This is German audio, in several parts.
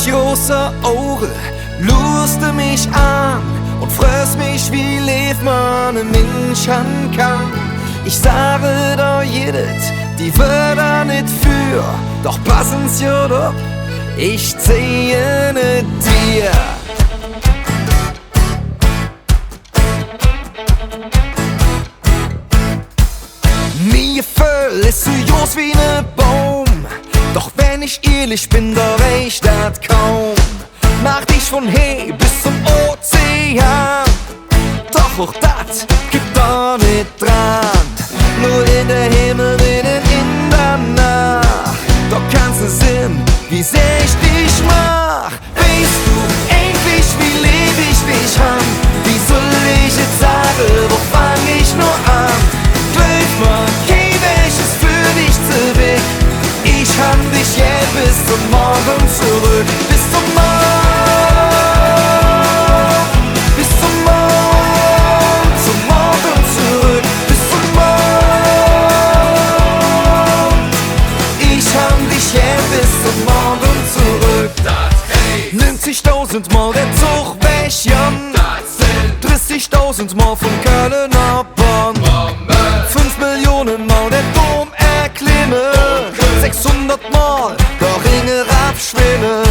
große Augen schaust du mich an und fragst mich, wie lebt man ein Mensch kann. Ich sage da jedes, die Wörter nicht für, doch passen's ja doch, ich ziehe nicht dir. Mir Gefühl ist so groß wie ne Baum, doch wenn ich ehrlich bin, da reicht das kaum. Mach dich von hier bis zum Ozean, doch auch das gibt da nicht dran. Nur in der Himmel, mitten in der Nacht, doch kannst du sehen, wie sehr ich dich mach. Weißt du endlich, wie leb ich dich an? Wie soll ich jetzt sagen, wo fang ich nur an? Glaub mir, kein welches für dich zurück. Ich hab dich jetzt bis zum Morgen zurück. Bis zum Morgen, bis zum Morgen, zum Morgen zurück. Bis zum Morgen, ich hab dich jetzt bis zum Morgen zurück. 90.000 Mal der Zug weg, Jan. 30.000 Mal von Köln nach Bonn. 5 Millionen Mal der Dom erklimmen. 600 Mal der Ringe abschwimmen.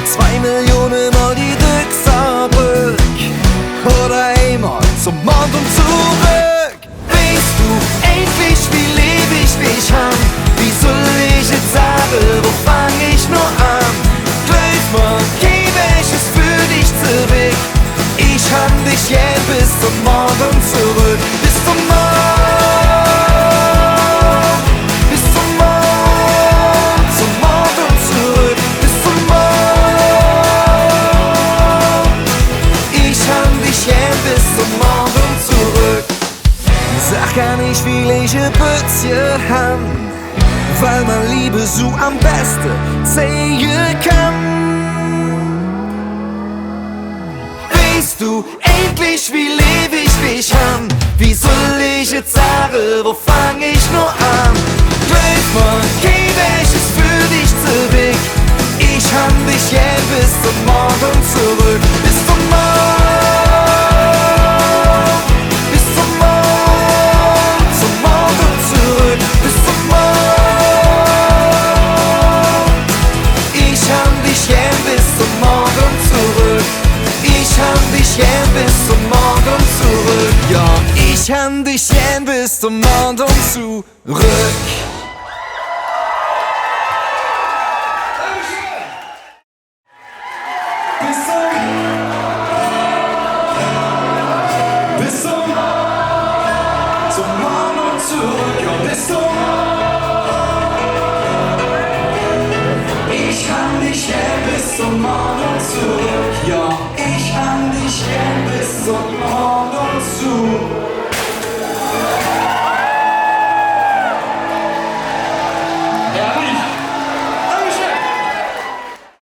2 Millionen Mal die Düxerbrück. Oder einmal zum Mond und zurück. Weißt du endlich, wie leb ich dich an? Wie soll ich jetzt sagen, wo fang ich nur an? Glaub mir, kein welches für dich zurück. Ich hab dich jetzt bis zum Morgen zurück. Bis zum Morgen, bis zum Morgen, zum Morgen zurück. Bis zum Morgen, ich hab dich jetzt bis zum Morgen zurück. Sag gar nicht, wie ich ein Bützchen han, weil man Liebe so am besten sehen kann. Weißt du endlich, wie leb ich dich an? Wie soll ich jetzt sagen, wo fang ich nur an? Glaub mir, kein welches für dich zurück. Ich hab dich jetzt bis zum Morgen zurück. Bis zum Morgen, bis zum Morgen, zum Morgen zurück. Bis zum Morgen, ich hab dich jetzt bis zum Morgen zurück. Ich hab dich jetzt bis zum Morgen zurück. Ja, ich hab dich jetzt bis zum Morgen zurück. Zum Morgen zurück. Ja, bis zum ich hab dich jetzt bis zum Morgen zurück. Ja, ich hab dich jetzt bis zum Morgen zurück.